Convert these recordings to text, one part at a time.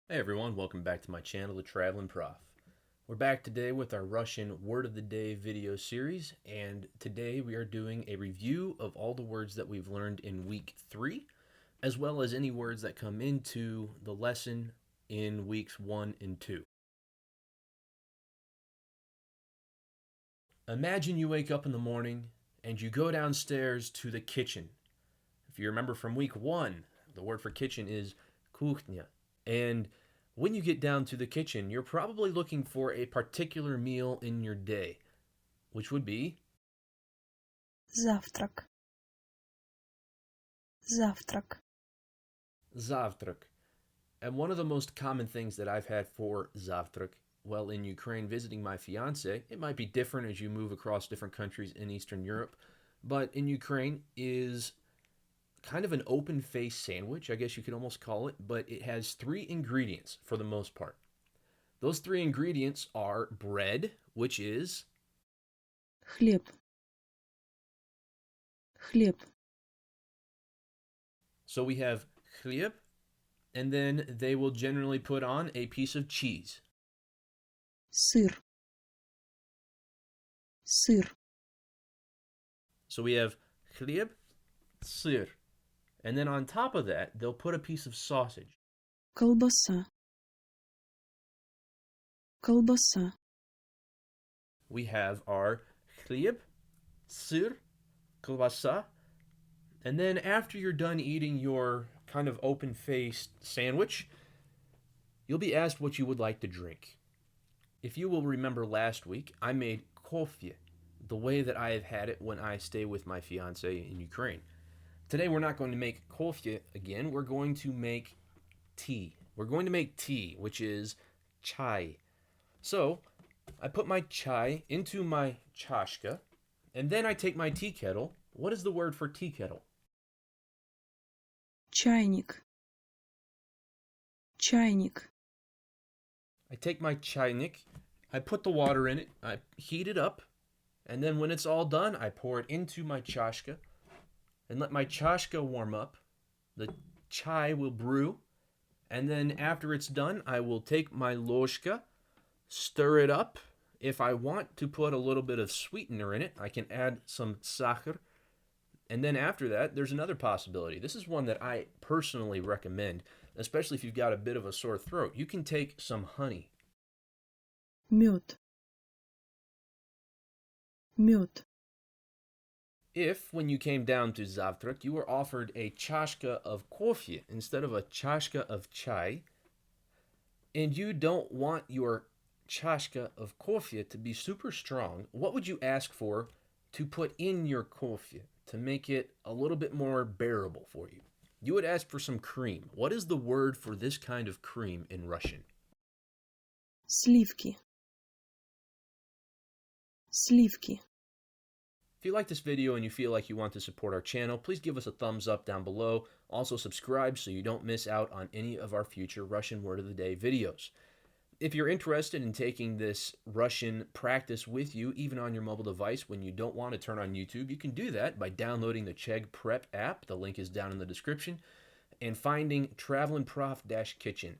Hey everyone, welcome back to my channel, the Travlin Prof. We're back today with our Russian Word of the Day video series, and today we are doing a review of all the words that we've learned in week 3, as well as any words that come into the lesson in weeks 1 and 2. Imagine you wake up in the morning and you go downstairs to the kitchen. If you remember from week 1, the word for kitchen is kuchnia. And when you get down to the kitchen, you're probably looking for a particular meal in your day, which would be Завтрак. Завтрак. завтрак. And one of the most common things that I've had for завтрак, well, in Ukraine visiting my fiance, it might be different as you move across different countries in Eastern Europe, but in Ukraine is kind of an open-faced sandwich, I guess you could almost call it, but it has 3 ingredients for the most part. Those 3 ingredients are bread, which is Хлеб. Хлеб. so we have хлеб, and then they will generally put on a piece of cheese. Сыр. Сыр. So we have хлеб, сыр, and then on top of that, they'll put a piece of sausage. Колбаса. Колбаса. We have our хлеб, сыр, колбаса, and then after you're done eating your kind of open-faced sandwich, you'll be asked what you would like to drink. If you will remember last week, I made coffee, the way that I have had it when I stay with my fiance in Ukraine. Today we're not going to make coffee again, we're going to make tea. We're going to make tea, which is chai. So, I put my chai into my chashka, and then I take my tea kettle. What is the word for tea kettle? Чайник. Чайник. I take my chainik, I put the water in it, I heat it up, and then when it's all done, I pour it into my chashka and let my chashka warm up. The chai will brew, and then after it's done, I will take my ложка, stir it up. If I want to put a little bit of sweetener in it, I can add some сахар. And then after that, there's another possibility. This is one that I personally recommend, especially if you've got a bit of a sore throat. You can take some honey. Мед. Мед. If, when you came down to завтрак, you were offered a chashka of coffee instead of a chashka of chai, and you don't want your chashka of coffee to be super strong, what would you ask for to put in your coffee to make it a little bit more bearable for you? You would ask for some cream. What is the word for this kind of cream in Russian? SLEEVKEE. SLEEVKEE. If you like this video and you feel like you want to support our channel, please give us a thumbs up down below. Also subscribe so you don't miss out on any of our future Russian Word of the Day videos. If you're interested in taking this Russian practice with you, even on your mobile device when you don't want to turn on YouTube, you can do that by downloading the Chegg Prep app. The link is down in the description. And finding Travlin Prof-Kitchen.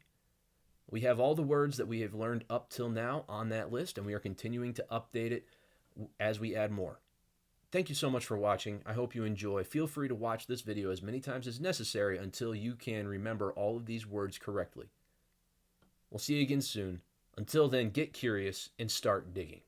We have all the words that we have learned up till now on that list, and we are continuing to update it as we add more. Thank you so much for watching. I hope you enjoy. Feel free to watch this video as many times as necessary until you can remember all of these words correctly. We'll see you again soon. Until then, get curious and start digging.